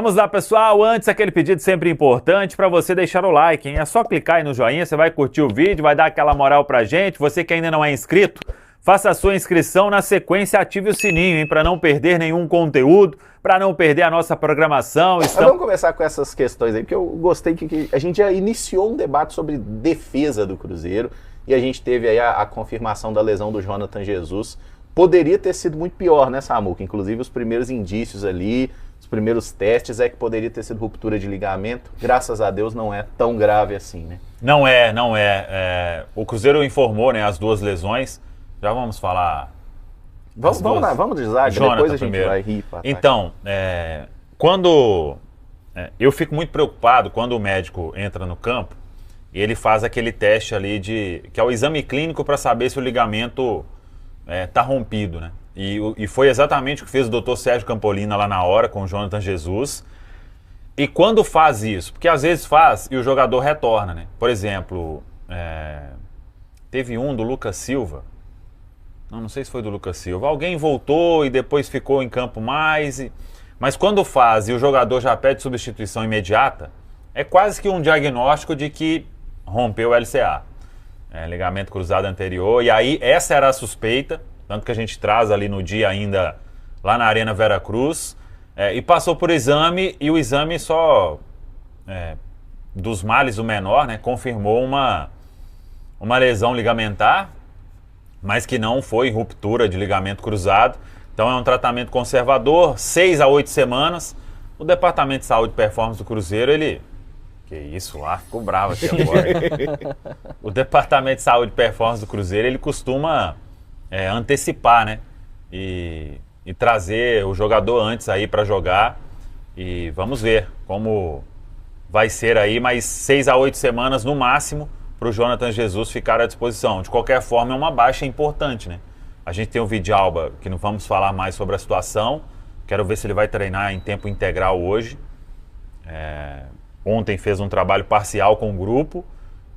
Vamos lá, pessoal. Antes, aquele pedido sempre importante para você deixar o like, hein? É só clicar aí no joinha, você vai curtir o vídeo, vai dar aquela moral pra gente. Você que ainda não é inscrito, faça a sua inscrição, na sequência ative o sininho, hein? Para não perder nenhum conteúdo, para não perder a nossa programação. Vamos começar com essas questões aí, porque eu gostei que a gente já iniciou um debate sobre defesa do Cruzeiro e a gente teve aí a confirmação da lesão do Jonathan Jesus. Poderia ter sido muito pior, né, Samuca? Inclusive os primeiros indícios ali, os primeiros testes é que poderia ter sido ruptura de ligamento. Graças a Deus não é tão grave assim, né? Não é. O Cruzeiro informou, né, as duas lesões. Já vamos falar... Vamos de zaga, depois a gente primeiro. vai rir. Então, eu fico muito preocupado quando o médico entra no campo e ele faz aquele teste ali que é o exame clínico para saber se o ligamento está rompido, né? E foi exatamente o que fez o Dr. Sérgio Campolina lá na hora com o Jonathan Jesus. E quando faz isso, porque às vezes faz e o jogador retorna, né? Por exemplo, teve um do Lucas Silva. Não sei se foi do Lucas Silva. Alguém voltou e depois ficou em campo mais. Mas quando faz e o jogador já pede substituição imediata, é quase que um diagnóstico de que rompeu o LCA. Ligamento cruzado anterior. E aí essa era a suspeita, tanto que a gente traz ali no dia ainda, lá na Arena Vera Cruz. E passou por exame e o exame só, dos males o menor, né, confirmou uma lesão ligamentar, mas que não foi ruptura de ligamento cruzado. Então é um tratamento conservador, 6 a 8 semanas. O Departamento de Saúde e Performance do Cruzeiro, Que isso lá, ficou bravo aqui agora. O Departamento de Saúde e Performance do Cruzeiro, ele costuma antecipar, né? E trazer o jogador antes aí para jogar. E vamos ver como vai ser aí, mas 6 a 8 semanas no máximo para o Jonathan Jesus ficar à disposição. De qualquer forma, é uma baixa importante, né? A gente tem o Vidalba, que não vamos falar mais sobre a situação. Quero ver se ele vai treinar em tempo integral hoje. Ontem fez um trabalho parcial com o grupo.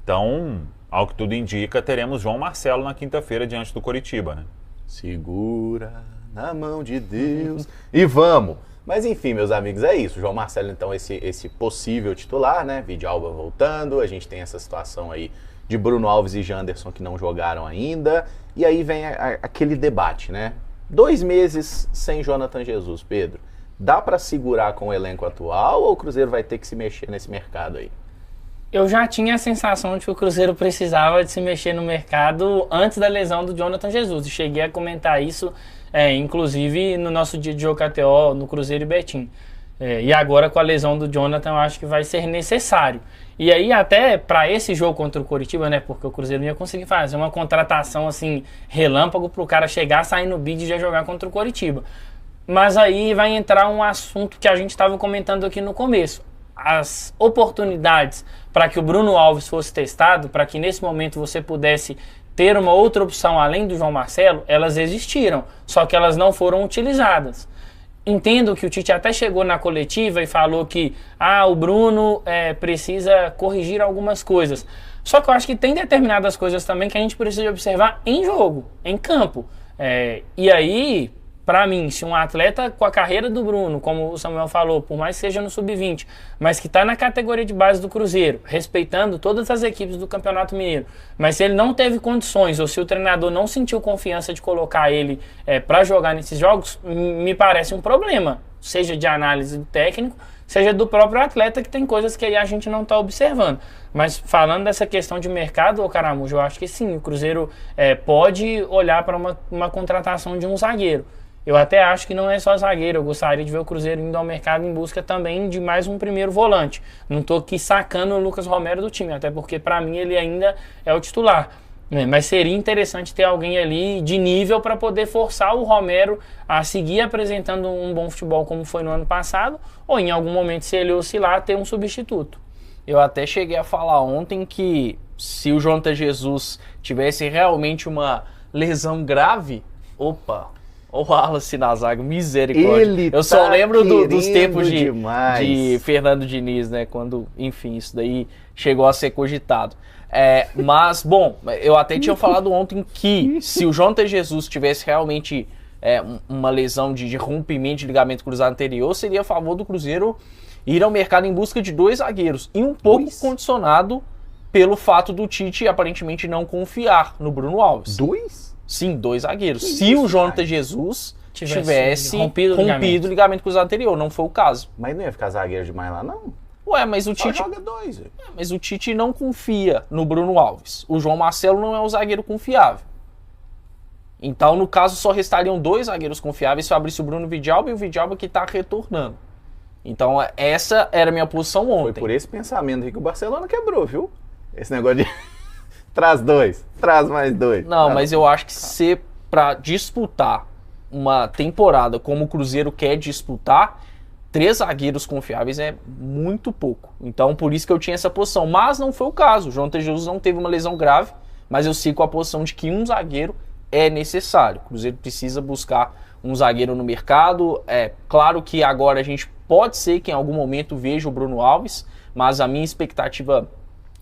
Então, ao que tudo indica, teremos João Marcelo na quinta-feira diante do Coritiba, né? Segura na mão de Deus e vamos! Mas enfim, meus amigos, é isso. João Marcelo, então, esse possível titular, né? Vidalba voltando, a gente tem essa situação aí de Bruno Alves e Janderson que não jogaram ainda. E aí vem aquele debate, né? 2 meses sem Jonathan Jesus, Pedro. Dá para segurar com o elenco atual ou o Cruzeiro vai ter que se mexer nesse mercado aí? Eu já tinha a sensação de que o Cruzeiro precisava de se mexer no mercado antes da lesão do Jonathan Jesus. E cheguei a comentar isso, inclusive no nosso dia de jogo KTO, no Cruzeiro e Betim. E agora com a lesão do Jonathan, eu acho que vai ser necessário. E aí até para esse jogo contra o Coritiba, né, porque o Cruzeiro não ia conseguir fazer uma contratação assim, relâmpago para o cara chegar, sair no bid e já jogar contra o Coritiba. Mas aí vai entrar um assunto que a gente estava comentando aqui no começo. As oportunidades para que o Bruno Alves fosse testado, para que nesse momento você pudesse ter uma outra opção além do João Marcelo, elas existiram, só que elas não foram utilizadas. Entendo que o Tite até chegou na coletiva e falou que o Bruno precisa corrigir algumas coisas. Só que eu acho que tem determinadas coisas também que a gente precisa observar em jogo, em campo. E aí, para mim, se um atleta com a carreira do Bruno, como o Samuel falou, por mais que seja no sub-20, mas que está na categoria de base do Cruzeiro, respeitando todas as equipes do Campeonato Mineiro, mas se ele não teve condições ou se o treinador não sentiu confiança de colocar ele para jogar nesses jogos, me parece um problema, seja de análise do técnico, seja do próprio atleta, que tem coisas que aí a gente não está observando. Mas falando dessa questão de mercado, Caramujo, eu acho que sim, o Cruzeiro pode olhar para uma contratação de um zagueiro. Eu até acho que não é só zagueiro, eu gostaria de ver o Cruzeiro indo ao mercado em busca também de mais um primeiro volante. Não estou aqui sacando o Lucas Romero do time, até porque para mim ele ainda é o titular. Mas seria interessante ter alguém ali de nível para poder forçar o Romero a seguir apresentando um bom futebol como foi no ano passado, ou em algum momento, se ele oscilar, ter um substituto. Eu até cheguei a falar ontem que se o Jonathan Jesus tivesse realmente uma lesão grave, o Wallace na zaga, misericórdia. Eu só lembro dos tempos de Fernando Diniz, né? Quando, enfim, isso daí chegou a ser cogitado. Mas, bom, eu até tinha falado ontem que se o Jonathan Jesus tivesse realmente uma lesão de rompimento de ligamento cruzado anterior, seria a favor do Cruzeiro ir ao mercado em busca de 2 zagueiros. E um pouco condicionado pelo fato do Tite aparentemente não confiar no Bruno Alves. 2? Sim, 2 zagueiros. Se o Jonathan Jesus tivesse rompido o ligamento cruzado anterior, não foi o caso. Mas não ia ficar zagueiro demais lá, não? Ué, mas o Tite... joga 2, velho. Mas o Tite não confia no Bruno Alves. O João Marcelo não é um zagueiro confiável. Então, no caso, só restariam 2 zagueiros confiáveis, Fabrício Bruno Vidalba e o Vidalba que está retornando. Então, essa era a minha posição ontem. Foi por esse pensamento aí que o Barcelona quebrou, viu? Esse negócio de traz 2, traz mais 2. Não, mas eu acho que se para disputar uma temporada como o Cruzeiro quer disputar, 3 zagueiros confiáveis é muito pouco. Então, por isso que eu tinha essa posição. Mas não foi o caso. O João Jesus não teve uma lesão grave, mas eu sigo com a posição de que um zagueiro é necessário. O Cruzeiro precisa buscar um zagueiro no mercado. É claro que agora a gente pode ser que em algum momento veja o Bruno Alves, mas a minha expectativa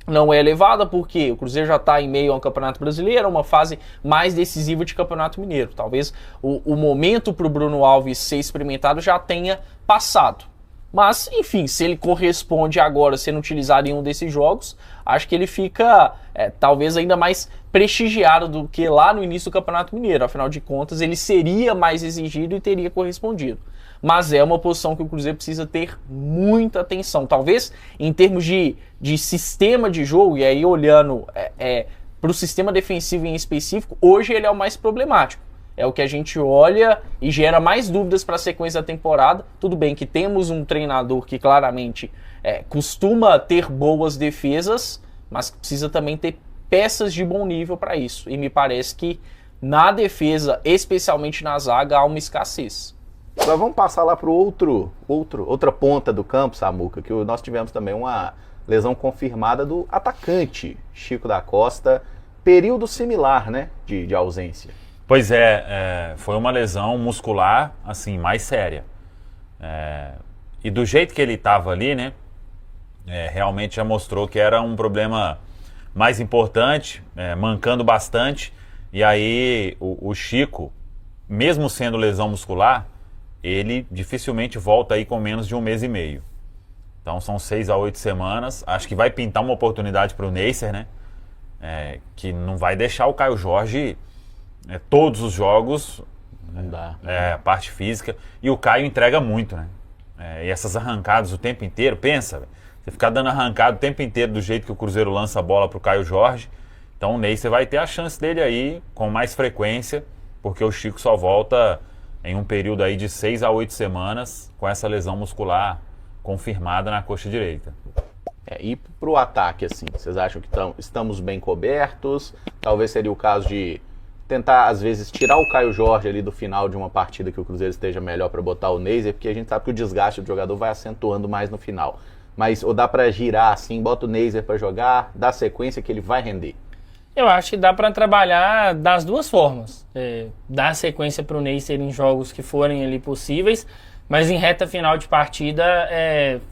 não é elevada, porque o Cruzeiro já está em meio ao Campeonato Brasileiro, uma fase mais decisiva de Campeonato Mineiro. Talvez o momento para o Bruno Alves ser experimentado já tenha passado. Mas, enfim, se ele corresponde agora sendo utilizado em um desses jogos, acho que ele fica talvez ainda mais prestigiado do que lá no início do Campeonato Mineiro. Afinal de contas, ele seria mais exigido e teria correspondido. Mas é uma posição que o Cruzeiro precisa ter muita atenção. Talvez em termos de sistema de jogo, e aí olhando para o sistema defensivo em específico, hoje ele é o mais problemático. É o que a gente olha e gera mais dúvidas para a sequência da temporada. Tudo bem que temos um treinador que claramente costuma ter boas defesas, mas precisa também ter peças de bom nível para isso. E me parece que na defesa, especialmente na zaga, há uma escassez. Agora vamos passar lá para outra ponta do campo, Samuca, que nós tivemos também uma lesão confirmada do atacante Chico da Costa, período similar, né, de ausência. Pois foi uma lesão muscular, assim, mais séria. E do jeito que ele estava ali, né, realmente já mostrou que era um problema mais importante, mancando bastante. E aí o Chico, mesmo sendo lesão muscular, ele dificilmente volta aí com menos de 1 mês e meio. Então são 6 a 8 semanas. Acho que vai pintar uma oportunidade para o Neisser, né? Que não vai deixar o Caio Jorge todos os jogos. Não dá. A parte física. E o Caio entrega muito, né? E essas arrancadas o tempo inteiro, pensa, véio, você ficar dando arrancada o tempo inteiro do jeito que o Cruzeiro lança a bola para o Caio Jorge. Então o Neisser vai ter a chance dele aí com mais frequência, porque o Chico só volta em um período aí de 6 a 8 semanas com essa lesão muscular confirmada na coxa direita. E para o ataque, assim, vocês acham que estamos bem cobertos? Talvez seria o caso de tentar, às vezes, tirar o Caio Jorge ali do final de uma partida que o Cruzeiro esteja melhor para botar o Neisser, porque a gente sabe que o desgaste do jogador vai acentuando mais no final. Mas ou dá para girar assim, bota o Neisser para jogar, dá sequência que ele vai render? Eu acho que dá para trabalhar das duas formas. Dar sequência para o Neisser em jogos que forem ali possíveis, mas em reta final de partida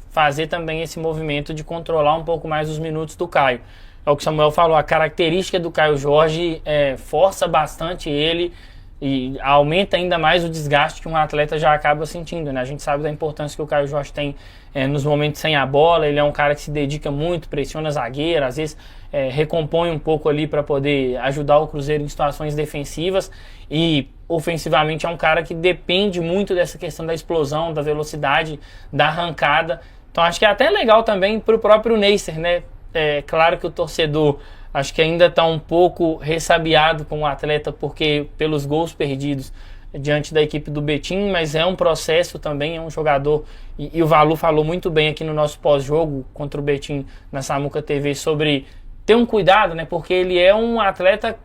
fazer também esse movimento de controlar um pouco mais os minutos do Caio. É o que o Samuel falou, a característica do Caio Jorge força bastante ele e aumenta ainda mais o desgaste que um atleta já acaba sentindo, né? A gente sabe da importância que o Caio Jorge tem nos momentos sem a bola. Ele é um cara que se dedica muito, pressiona zagueiro, às vezes recompõe um pouco ali para poder ajudar o Cruzeiro em situações defensivas, e ofensivamente é um cara que depende muito dessa questão da explosão, da velocidade, da arrancada. Então acho que é até legal também para o próprio Neisser, né? Claro que o torcedor acho que ainda está um pouco ressabiado com o atleta pelos gols perdidos diante da equipe do Betim, mas é um processo também, é um jogador, e o Valu falou muito bem aqui no nosso pós-jogo contra o Betim na Samuca TV sobre ter um cuidado, né? Porque ele é um atleta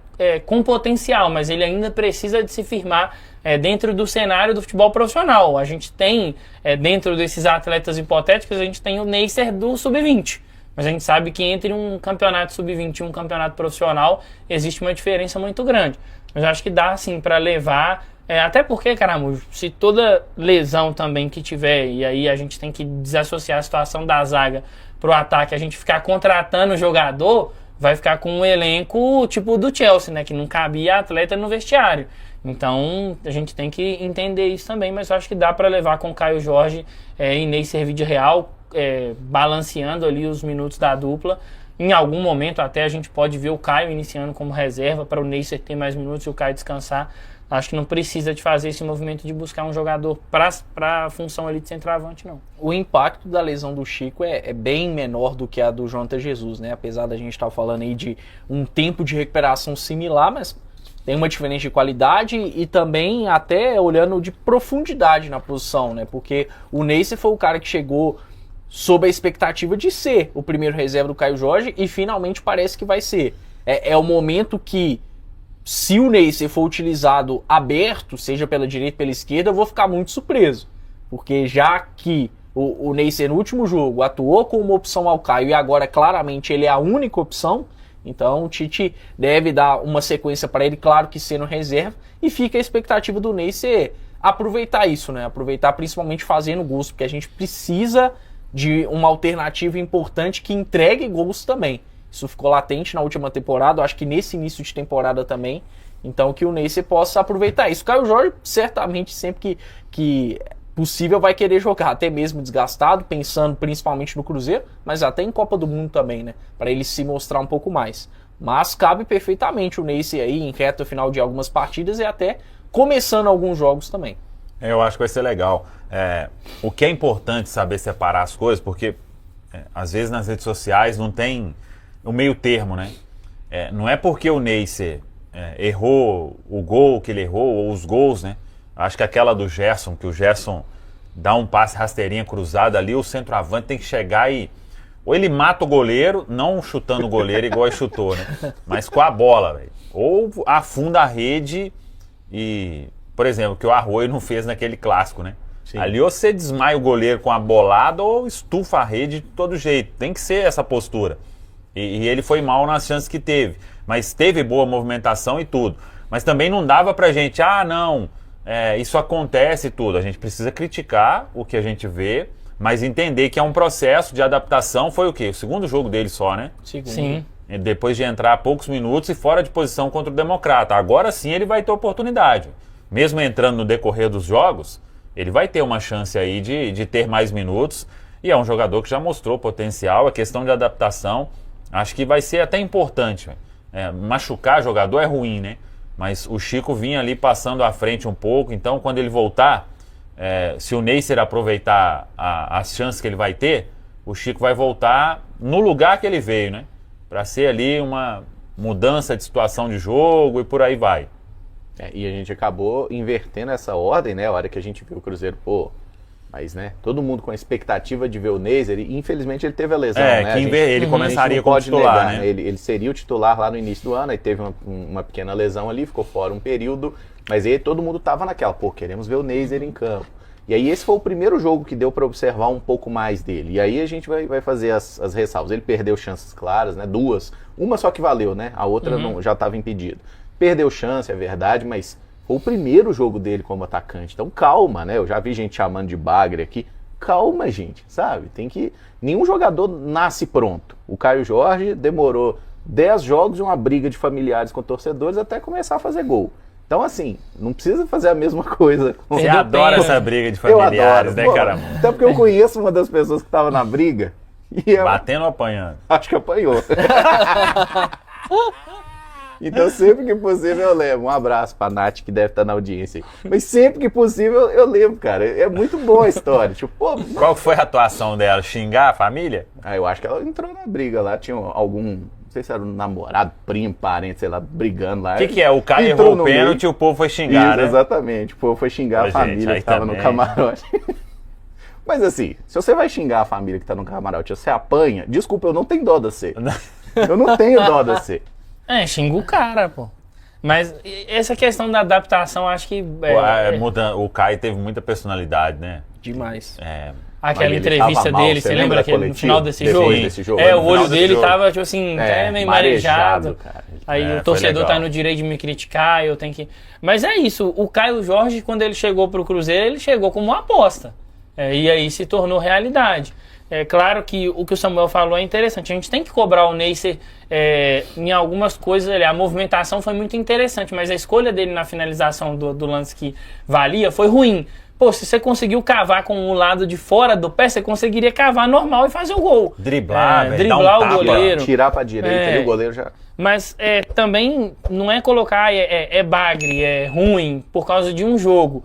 com potencial, mas ele ainda precisa de se firmar dentro do cenário do futebol profissional. A gente tem, dentro desses atletas hipotéticos, a gente tem o Neisser do Sub-20. Mas a gente sabe que entre um campeonato sub-20 e um campeonato profissional existe uma diferença muito grande. Mas eu acho que dá, sim, para levar. Até porque, caramba, se toda lesão também que tiver, e aí a gente tem que desassociar a situação da zaga para o ataque, a gente ficar contratando o jogador, vai ficar com um elenco tipo do Chelsea, né? Que não cabia atleta no vestiário. Então, a gente tem que entender isso também, mas eu acho que dá para levar com o Caio Jorge e Neisser Vidireal, balanceando ali os minutos da dupla. Em algum momento até a gente pode ver o Caio iniciando como reserva para o Neisser ter mais minutos e o Caio descansar. Acho que não precisa de fazer esse movimento de buscar um jogador para a função ali de centroavante, não. O impacto da lesão do Chico é bem menor do que a do Jonathan Jesus, né? Apesar da gente estar falando aí de um tempo de recuperação similar, mas tem uma diferença de qualidade e também até olhando de profundidade na posição, né? Porque o Neisser foi o cara que chegou sob a expectativa de ser o primeiro reserva do Caio Jorge e finalmente parece que vai ser. É o momento que, se o Neisser for utilizado aberto, seja pela direita ou pela esquerda, eu vou ficar muito surpreso. Porque já que o Neisser no último jogo atuou como uma opção ao Caio e agora claramente ele é a única opção, então o Tite deve dar uma sequência para ele, claro que sendo reserva, e fica a expectativa do Neisser aproveitar isso, né? Aproveitar principalmente fazendo gols, porque a gente precisa de uma alternativa importante que entregue gols também. Isso ficou latente na última temporada, eu acho que nesse início de temporada também. Então que o Neisser possa aproveitar isso. O Caio Jorge certamente sempre que possível vai querer jogar, até mesmo desgastado, pensando principalmente no Cruzeiro, mas até em Copa do Mundo também, né? Para ele se mostrar um pouco mais. Mas cabe perfeitamente o Neisser aí em reta final de algumas partidas e até começando alguns jogos também. Eu acho que vai ser legal. O que é importante saber separar as coisas, porque às vezes nas redes sociais não tem o meio termo, né? Não é porque o Neisser errou o gol que ele errou, ou os gols, né? Acho que aquela do Gerson, que o Gerson dá um passe rasteirinha cruzada ali, o centroavante tem que chegar e... Ou ele mata o goleiro, não chutando o goleiro igual ele chutou, né? Mas com a bola, velho. Ou afunda a rede e... Por exemplo, o que o Arroio não fez naquele clássico, né? Sim. Ali ou você desmaia o goleiro com a bolada ou estufa a rede de todo jeito. Tem que ser essa postura. E ele foi mal nas chances que teve. Mas teve boa movimentação e tudo. Mas também não dava pra gente, isso acontece e tudo. A gente precisa criticar o que a gente vê, mas entender que é um processo de adaptação. Foi o quê? O segundo jogo dele só, né? Sim. Depois de entrar há poucos minutos e fora de posição contra o Democrata. Agora sim ele vai ter oportunidade. Mesmo entrando no decorrer dos jogos, ele vai ter uma chance aí de ter mais minutos. E é um jogador que já mostrou potencial. A questão de adaptação, acho que vai ser até importante. Machucar jogador é ruim, né? Mas o Chico vinha ali passando à frente um pouco. Então, quando ele voltar, se o Neisser aproveitar as chances que ele vai ter, o Chico vai voltar no lugar que ele veio, né? Para ser ali uma mudança de situação de jogo e por aí vai. E a gente acabou invertendo essa ordem, né? A hora que a gente viu o Cruzeiro, mas, né? Todo mundo com a expectativa de ver o Neisser, e infelizmente ele teve a lesão, né? Ele começaria como titular, negar, né? Ele seria o titular lá no início do ano, aí teve uma pequena lesão ali, ficou fora um período, mas aí todo mundo tava naquela, queremos ver o Neisser em campo. E aí esse foi o primeiro jogo que deu para observar um pouco mais dele. E aí a gente vai fazer as ressalvas. Ele perdeu chances claras, né? Duas. Uma só que valeu, né? A outra já estava impedida. Perdeu chance, é verdade, mas foi o primeiro jogo dele como atacante. Então calma, né? Eu já vi gente chamando de bagre aqui. Calma, gente, sabe? Nenhum jogador nasce pronto. O Caio Jorge demorou 10 jogos e uma briga de familiares com torcedores até começar a fazer gol. Então, assim, não precisa fazer a mesma coisa. Você adora essa briga de familiares, né, cara? Até porque eu conheço uma das pessoas que estava na briga. Batendo ou apanhando? Acho que apanhou. Então, sempre que possível, eu levo. Um abraço pra Nath, que deve estar na audiência aí. Mas sempre que possível, eu levo, cara. É muito boa a história. Qual foi a atuação dela? Xingar a família? Eu acho que ela entrou na briga lá. Tinha algum... Não sei se era um namorado, primo, parente, sei lá, brigando lá. O que é? O cara errou o pênalti e o povo foi xingar, isso, né? Exatamente. O povo foi xingar a família que tava no camarote. Mas assim, se você vai xingar a família que tá no camarote, você apanha, desculpa, eu não tenho dó de você. Eu não tenho dó de você. Xinga o cara, pô. Mas essa questão da adaptação, acho que... O Caio teve muita personalidade, né? Demais. Aquela entrevista dele, você lembra que no final desse jogo? O olho dele tava, tipo assim, meio marejado. Cara. Aí o torcedor tá no direito de me criticar, eu tenho que... Mas é isso, o Caio Jorge, quando ele chegou pro Cruzeiro, ele chegou como uma aposta. E aí se tornou realidade. É claro que o que o Samuel falou é interessante. A gente tem que cobrar o Neisser em algumas coisas. A movimentação foi muito interessante, mas a escolha dele na finalização do lance que valia foi ruim. Pô, se você conseguiu cavar com o lado de fora do pé, você conseguiria cavar normal e fazer o gol. Driblar, velho, driblar dar um o goleiro. Tirar pra direita e o goleiro já... Mas também não é colocar bagre, é ruim por causa de um jogo.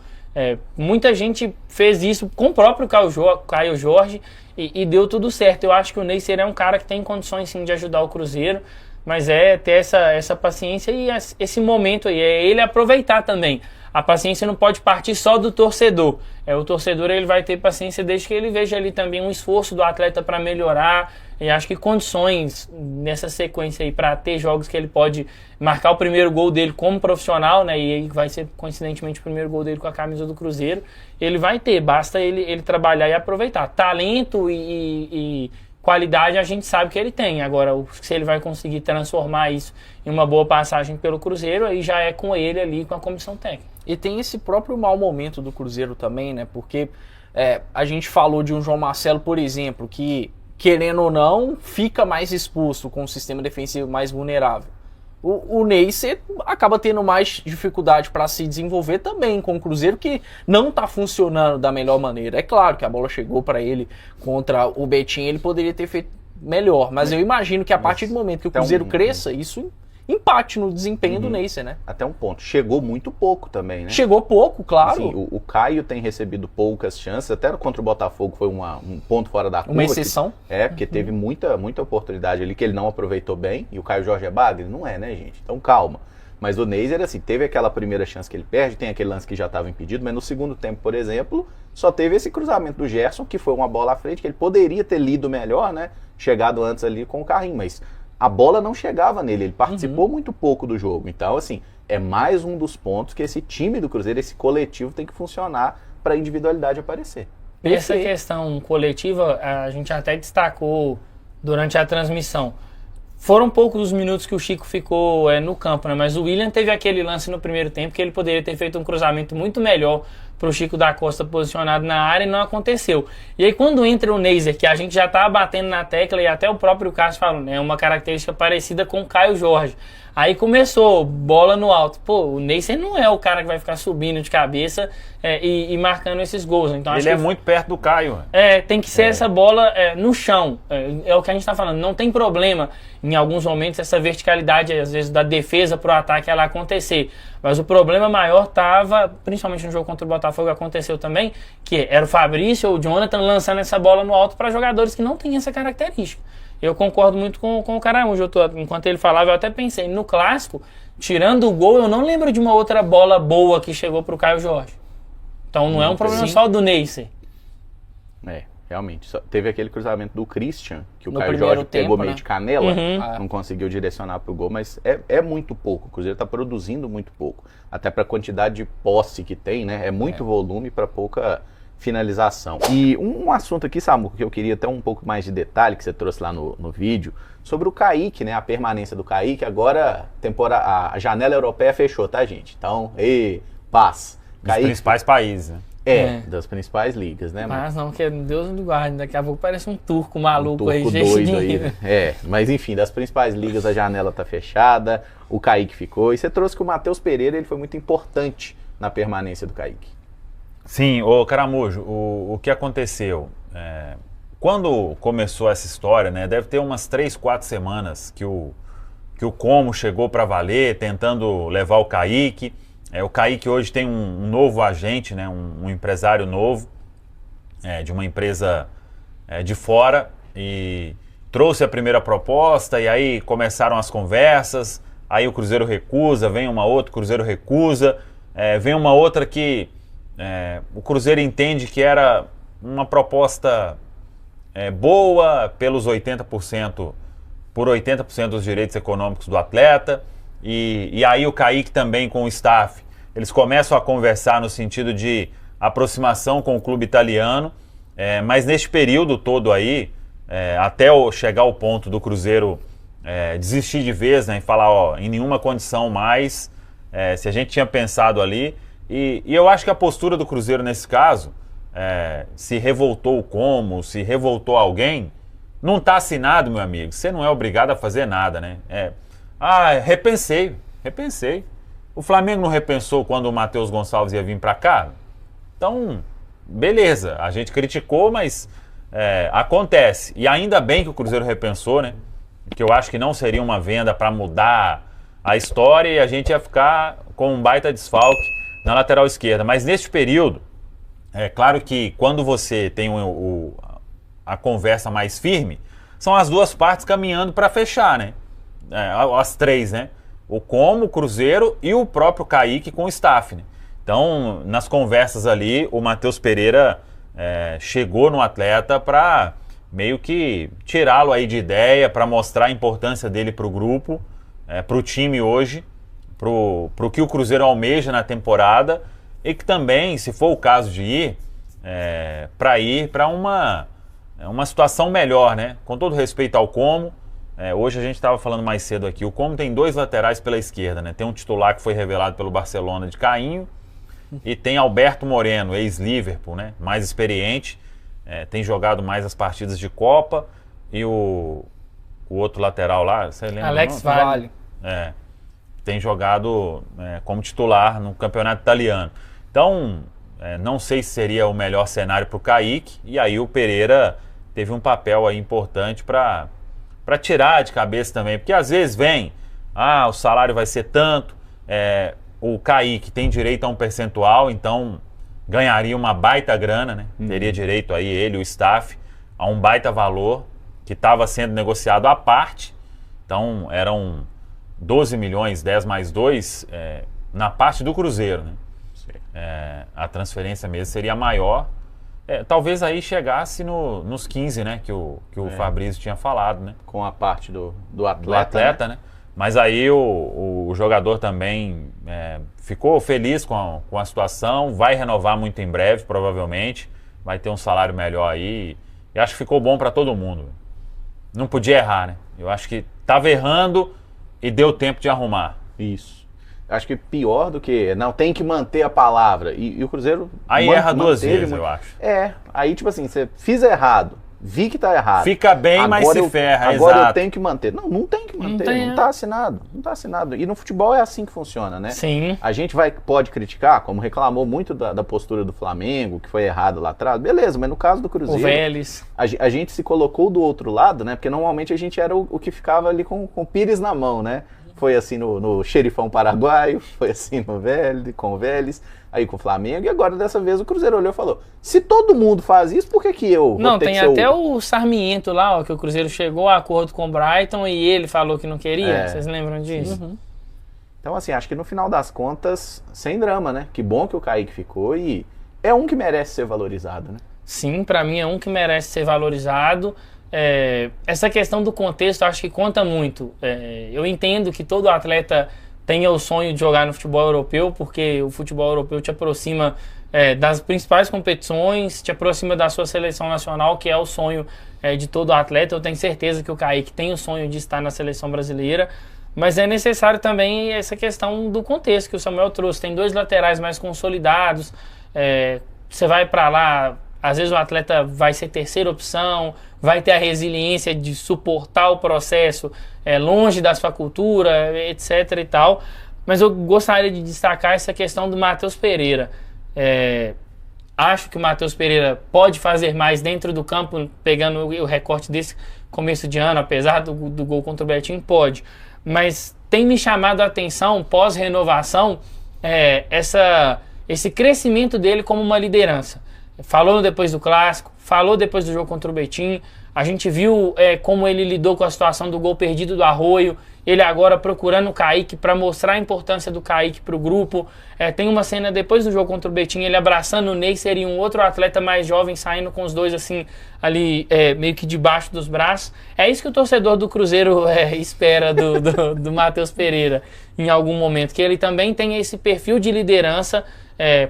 Muita gente fez isso com o próprio Caio Jorge e deu tudo certo. Eu acho que o Neisser é um cara que tem condições sim de ajudar o Cruzeiro, mas ter essa paciência e esse momento aí, ele aproveitar também. A paciência não pode partir só do torcedor. O torcedor ele vai ter paciência desde que ele veja ali também um esforço do atleta para melhorar. E acho que condições nessa sequência aí para ter jogos que ele pode marcar o primeiro gol dele como profissional, né? E aí vai ser coincidentemente o primeiro gol dele com a camisa do Cruzeiro. Ele vai ter, basta ele trabalhar e aproveitar. Talento e qualidade a gente sabe que ele tem. Agora, se ele vai conseguir transformar isso em uma boa passagem pelo Cruzeiro, aí já é com ele ali, com a comissão técnica. E tem esse próprio mau momento do Cruzeiro também, né? Porque a gente falou de um João Marcelo, por exemplo, que, querendo ou não, fica mais exposto com um sistema defensivo mais vulnerável. O Neisser acaba tendo mais dificuldade para se desenvolver também com o Cruzeiro, que não está funcionando da melhor maneira. É claro que a bola chegou para ele contra o Betim, ele poderia ter feito melhor, mas eu imagino que a partir do momento que o Cruzeiro cresça, isso empate no desempenho do Neisser, né? Até um ponto. Chegou muito pouco também, né? Chegou pouco, claro. Assim, o Caio tem recebido poucas chances, até contra o Botafogo foi um ponto fora da curva. Uma exceção. Porque teve muita oportunidade ali que ele não aproveitou bem, e o Caio Jorge é bagre? Não é, né, gente? Então calma. Mas o Neisser, assim, teve aquela primeira chance que ele perde, tem aquele lance que já estava impedido, mas no segundo tempo, por exemplo, só teve esse cruzamento do Gerson, que foi uma bola à frente, que ele poderia ter lido melhor, né? Chegado antes ali com o carrinho, mas a bola não chegava nele, ele participou muito pouco do jogo. Então, assim, é mais um dos pontos que esse time do Cruzeiro, esse coletivo, tem que funcionar para a individualidade aparecer. Essa questão coletiva, a gente até destacou durante a transmissão. Foram poucos os minutos que o Chico ficou no campo, né? Mas o William teve aquele lance no primeiro tempo que ele poderia ter feito um cruzamento muito melhor para o Chico da Costa posicionado na área e não aconteceu. E aí quando entra o Neisser, que a gente já estava batendo na tecla e até o próprio Cássio falou, né? É uma característica parecida com o Caio Jorge. Aí começou, bola no alto. Pô, o Neisser não é o cara que vai ficar subindo de cabeça e marcando esses gols. Então, ele acho que muito perto do Caio. tem que ser essa bola no chão. É o que a gente está falando. Não tem problema, em alguns momentos, essa verticalidade, às vezes, da defesa para o ataque ela acontecer. Mas o problema maior estava, principalmente no jogo contra o Botafogo, aconteceu também, que era o Fabrício ou o Jonathan lançando essa bola no alto para jogadores que não têm essa característica. Eu concordo muito com o Caramujo. Enquanto ele falava, eu até pensei, no clássico, tirando o gol, eu não lembro de uma outra bola boa que chegou para o Caio Jorge. Então não é um problema só do Neisser. Realmente. Teve aquele cruzamento do Christian, que o No Caio primeiro Jorge pegou tempo, meio né? de canela, não conseguiu direcionar pro gol, mas é muito pouco. O Cruzeiro está produzindo muito pouco. Até para a quantidade de posse que tem, né? É muito volume para pouca finalização. E um assunto aqui, Samu, que eu queria ter um pouco mais de detalhe, que você trouxe lá no vídeo, sobre o Kaique, né? A permanência do Kaique. Agora a janela europeia fechou, tá, gente? Então, paz. Dos principais países, né? Das principais ligas, né? Mas não, que Deus me guarde, daqui a pouco parece um turco maluco turco aí, doido aí, né? Mas enfim, das principais ligas a janela tá fechada, o Kaique ficou, e você trouxe que o Matheus Pereira ele foi muito importante na permanência do Kaique. Sim, Caramujo, o que aconteceu? Quando começou essa história, né, deve ter umas 3, 4 semanas que o Como chegou para valer, tentando levar o Kaique. O Kaique hoje tem um novo agente, né, um empresário novo, de uma empresa de fora, e trouxe a primeira proposta, e aí começaram as conversas, aí o Cruzeiro recusa, vem uma outra, o Cruzeiro recusa, vem uma outra que o Cruzeiro entende que era uma proposta boa pelos 80%, por 80% dos direitos econômicos do atleta, e aí o Kaique também com o staff, eles começam a conversar no sentido de aproximação com o clube italiano, mas neste período todo aí, até chegar ao ponto do Cruzeiro desistir de vez, né, e falar, em nenhuma condição mais, se a gente tinha pensado ali, e eu acho que a postura do Cruzeiro nesse caso se revoltou como, se revoltou alguém, não está assinado, meu amigo. Você não é obrigado a fazer nada, né? Repensei. O Flamengo não repensou quando o Matheus Gonçalves ia vir para cá? Então, beleza. A gente criticou, mas acontece. E ainda bem que o Cruzeiro repensou, né? Que eu acho que não seria uma venda para mudar a história e a gente ia ficar com um baita desfalque na lateral esquerda. Mas neste período, é claro que quando você tem a conversa mais firme, são as duas partes caminhando para fechar, né? As três, né? O Cruzeiro e o próprio Kaique com o staff, né? Então, nas conversas ali, o Matheus Pereira chegou no atleta para meio que tirá-lo aí de ideia, para mostrar a importância dele para o grupo, para o time hoje, pro que o Cruzeiro almeja na temporada e que também, se for o caso de ir para uma situação melhor, né? Com todo respeito ao Como, hoje a gente estava falando mais cedo aqui, o Como tem 2 laterais pela esquerda, né? Tem um titular que foi revelado pelo Barcelona de Cainho e tem Alberto Moreno, ex-Liverpool, né? Mais experiente, tem jogado mais as partidas de Copa e o outro lateral lá, você lembra? Alex Vale. Tem jogado como titular no campeonato italiano. Então, não sei se seria o melhor cenário para o Kaique, e aí o Pereira teve um papel aí importante para tirar de cabeça também, porque às vezes vem, o salário vai ser tanto, o Kaique tem direito a um percentual, então ganharia uma baita grana, né? Teria direito aí ele, o staff, a um baita valor que estava sendo negociado à parte, então eram 12 milhões, 10 mais 2, na parte do Cruzeiro, né? A transferência mesmo seria maior. Talvez aí chegasse nos 15, né? Que o Fabrício tinha falado, né? Com a parte do atleta. Do atleta, né? Mas aí o jogador também ficou feliz com a situação, vai renovar muito em breve, provavelmente. Vai ter um salário melhor aí. E acho que ficou bom para todo mundo. Não podia errar, né? Eu acho que estava errando e deu tempo de arrumar. Isso. Acho que pior do que... Não, tem que manter a palavra. E o Cruzeiro... Aí erra 2 vezes, eu acho. Aí tipo assim, você fiz errado, vi que tá errado. Fica bem, mas se ferra, agora exato. Eu tenho que manter. Não tem que manter, não tá assinado. Não tá assinado. E no futebol é assim que funciona, né? Sim. A gente pode criticar, como reclamou muito da postura do Flamengo, que foi errado lá atrás. Beleza, mas no caso do Cruzeiro... O Vélez. A gente se colocou do outro lado, né? Porque normalmente a gente era o que ficava ali com o pires na mão, né? Foi assim no Xerifão Paraguaio, foi assim com o Vélez, aí com o Flamengo, e agora dessa vez o Cruzeiro olhou e falou, se todo mundo faz isso, por que eu vou Não, ter tem que ser até o Sarmiento lá, que o Cruzeiro chegou a acordo com o Brighton e ele falou que não queria, vocês lembram disso? Uhum. Então assim, acho que no final das contas, sem drama, né? Que bom que o Kaique ficou e é um que merece ser valorizado, né? Sim, pra mim é um que merece ser valorizado. Essa questão do contexto acho que conta muito. Eu entendo que todo atleta tenha o sonho de jogar no futebol europeu, porque o futebol europeu te aproxima das principais competições, te aproxima da sua seleção nacional, que é o sonho de todo atleta. Eu tenho certeza que o Kaique tem o sonho de estar na seleção brasileira, mas é necessário também essa questão do contexto que o Samuel trouxe. Tem 2 laterais mais consolidados, você vai para lá, às vezes o atleta vai ser terceira opção, vai ter a resiliência de suportar o processo longe da sua cultura, etc e tal. Mas eu gostaria de destacar essa questão do Matheus Pereira. Acho que o Matheus Pereira pode fazer mais dentro do campo, pegando o recorte desse começo de ano, apesar do gol contra o Betinho, pode. Mas tem me chamado a atenção, pós-renovação, esse crescimento dele como uma liderança. Falou depois do Clássico, falou depois do jogo contra o Betim. A gente viu como ele lidou com a situação do gol perdido do Arroio. Ele agora procurando o Kaique para mostrar a importância do Kaique para o grupo. Tem uma cena depois do jogo contra o Betim, ele abraçando o Neisser e um outro atleta mais jovem saindo com os dois assim ali meio que debaixo dos braços. É isso que o torcedor do Cruzeiro espera do Matheus Pereira em algum momento, que ele também tenha esse perfil de liderança.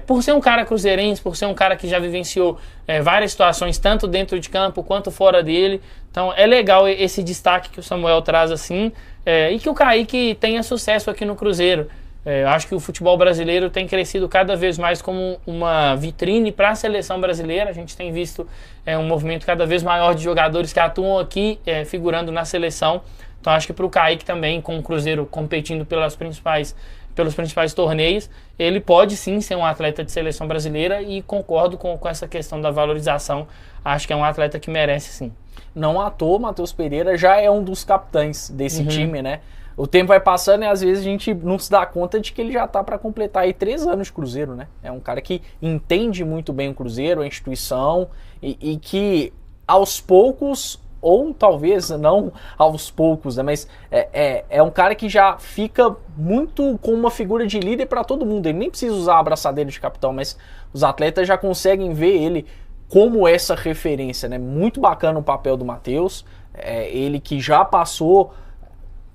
Por ser um cara cruzeirense, por ser um cara que já vivenciou várias situações, tanto dentro de campo quanto fora dele. Então é legal esse destaque que o Samuel traz assim, e que o Kaique tenha sucesso aqui no Cruzeiro. Eu acho que o futebol brasileiro tem crescido cada vez mais como uma vitrine para a seleção brasileira. A gente tem visto um movimento cada vez maior de jogadores que atuam aqui, figurando na seleção. Então acho que para o Kaique também, com o Cruzeiro competindo pelos principais torneios, ele pode sim ser um atleta de seleção brasileira, e concordo com essa questão da valorização. Acho que é um atleta que merece sim. Não à toa, Matheus Pereira já é um dos capitães desse time, né? O tempo vai passando e às vezes a gente não se dá conta de que ele já tá para completar aí 3 anos de Cruzeiro, né? É um cara que entende muito bem o Cruzeiro, a instituição, e que aos poucos, ou talvez não aos poucos, né? Mas é um cara que já fica muito com uma figura de líder para todo mundo. Ele nem precisa usar a abraçadeira de capitão, mas os atletas já conseguem ver ele como essa referência, né? Muito bacana o papel do Matheus, ele que já passou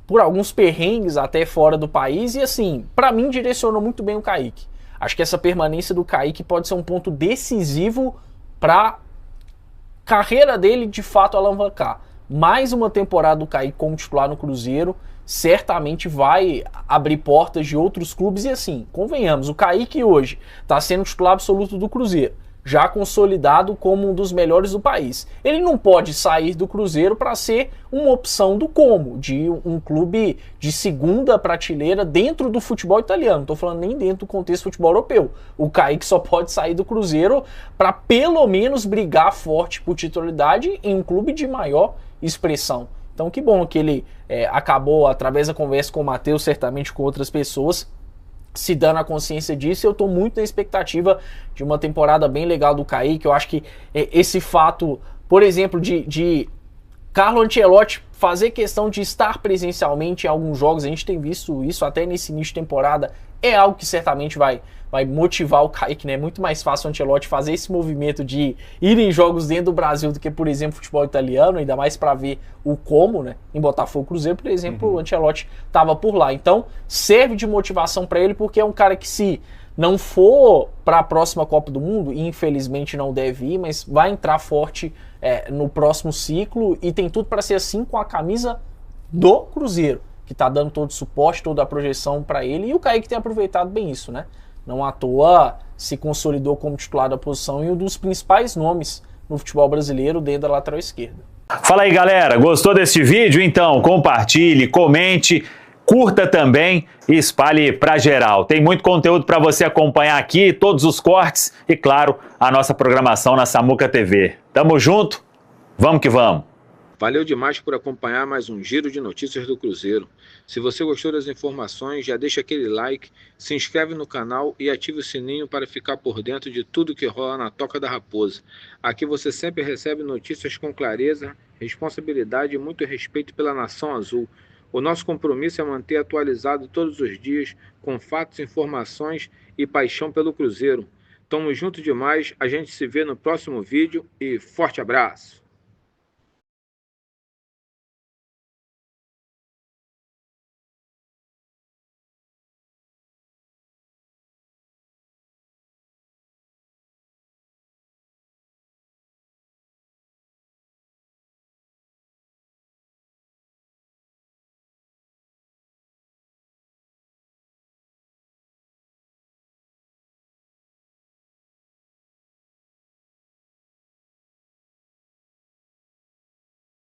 por alguns perrengues até fora do país, e assim, para mim direcionou muito bem o Kaique. Acho que essa permanência do Kaique pode ser um ponto decisivo para carreira dele de fato alavancar. Mais uma temporada do Kaique como titular no Cruzeiro certamente vai abrir portas de outros clubes, e assim, convenhamos, o Kaique hoje está sendo titular absoluto do Cruzeiro, já consolidado como um dos melhores do país. Ele não pode sair do Cruzeiro para ser uma opção do Como, de um clube de segunda prateleira dentro do futebol italiano. Não estou falando nem dentro do contexto do futebol europeu. O Kaique só pode sair do Cruzeiro para pelo menos brigar forte por titularidade em um clube de maior expressão. Então que bom que ele acabou, através da conversa com o Matheus, certamente com outras pessoas, se dando a consciência disso. Eu estou muito na expectativa de uma temporada bem legal do Kaique. Eu acho que esse fato, por exemplo, de Carlo Ancelotti fazer questão de estar presencialmente em alguns jogos, a gente tem visto isso até nesse início de temporada, é algo que certamente vai motivar o Kaique, né? É muito mais fácil o Ancelotti fazer esse movimento de ir em jogos dentro do Brasil do que, por exemplo, futebol italiano, ainda mais para ver o Como, né? Em Botafogo Cruzeiro, por exemplo, o Ancelotti estava por lá. Então, serve de motivação para ele, porque é um cara que, se não for para a próxima Copa do Mundo, e infelizmente não deve ir, mas vai entrar forte no próximo ciclo, e tem tudo para ser assim com a camisa do Cruzeiro, que está dando todo o suporte, toda a projeção para ele, e o Kaique tem aproveitado bem isso, né? Não à toa se consolidou como titular da posição e um dos principais nomes no futebol brasileiro dentro da lateral esquerda. Fala aí, galera, gostou desse vídeo? Então compartilhe, comente, curta também e espalhe para geral. Tem muito conteúdo para você acompanhar aqui, todos os cortes e, claro, a nossa programação na Samuca TV. Tamo junto, vamos que vamos! Valeu demais por acompanhar mais um Giro de Notícias do Cruzeiro. Se você gostou das informações, já deixa aquele like, se inscreve no canal e ative o sininho para ficar por dentro de tudo que rola na Toca da Raposa. Aqui você sempre recebe notícias com clareza, responsabilidade e muito respeito pela Nação Azul. O nosso compromisso é manter atualizado todos os dias, com fatos, informações e paixão pelo Cruzeiro. Tamo junto demais, a gente se vê no próximo vídeo e forte abraço!